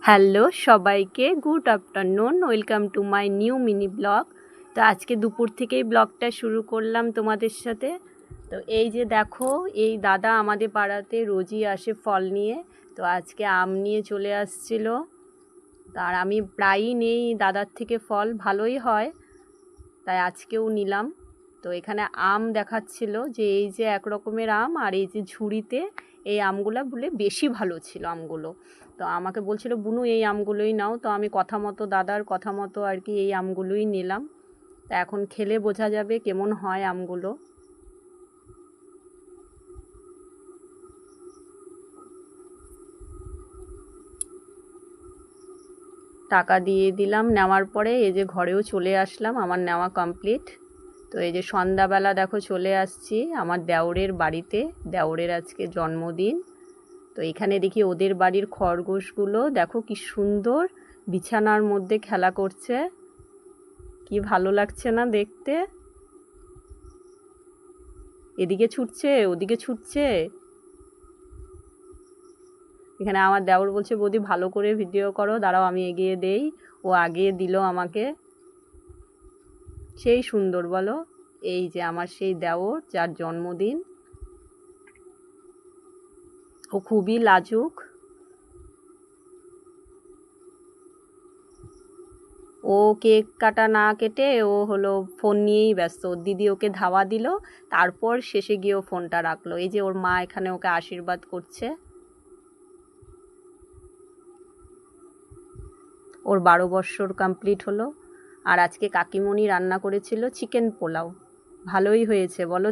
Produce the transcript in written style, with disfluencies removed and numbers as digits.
Hello সবাইকে, good afternoon. Welcome to my new mini blog. তো আজকে দুপুর থেকেই ব্লগটা শুরু করলাম তোমাদের সাথে। তো এই যে দেখো, এই দাদা আমাদের পাড়াতে রোজই আসে ফল নিয়ে। তো আজকে আম নিয়ে চলে আসছিল। আর আমি প্রায়ই নেই দাদার থেকে ফল, ভালোই হয়, তাই আজকেও নিলাম। তো এখানে আম দেখাচ্ছিল যে এই যে এক রকমের আম, আর এই যে ঝুড়িতে এই আমগুলো বলে বেশি ভালো ছিল আমগুলো। তো আমাকে বলছিল বুনু এই আমগুলোই নাও। তো আমি কথা মতো, দাদার কথা মতো আর কি এই আমগুলোই নিলাম। তা এখন খেলে বোঝা যাবে কেমন হয় আমগুলো। টাকা দিয়ে দিলাম, নেওয়ার পরে এই যে ঘরেও চলে আসলাম, আমার নেওয়া কমপ্লিট। তো এই যে সন্ধ্যাবেলা দেখো চলে আসছি আমার দেওরের বাড়িতে। দেওরের আজকে জন্মদিন। তো এখানে দেখি ওদের বাড়ির খরগোশগুলো দেখো কি সুন্দর বিছানার মধ্যে খেলা করছে, কি ভালো লাগছে না দেখতে। এদিকে ছুটছে, ওদিকে ছুটছে। এখানে আমার দেওর বলছে বৌদি ভালো করে ভিডিও করো, দাঁড়াও আমি এগিয়ে দেই। ও আগিয়ে দিল আমাকে। সেই সুন্দর বলো। এই যে আমার সেই দেওর, যার জন্মদিন। ও খুবই লাজুক। ও কেক কাটা না কেটে ও হলো ফোন নিয়েই ব্যস্ত। ওর দিদি ওকে ধাওয়া দিল, তারপর শেষে গিয়ে ও ফোনটা রাখলো। এই যে ওর মা এখানে ওকে আশীর্বাদ করছে। ওর 12 বৎসর কমপ্লিট হলো। আর আজকে কাকিমণি রান্না করেছিল চিকেন পোলাও। ভালোই হয়েছে বলো।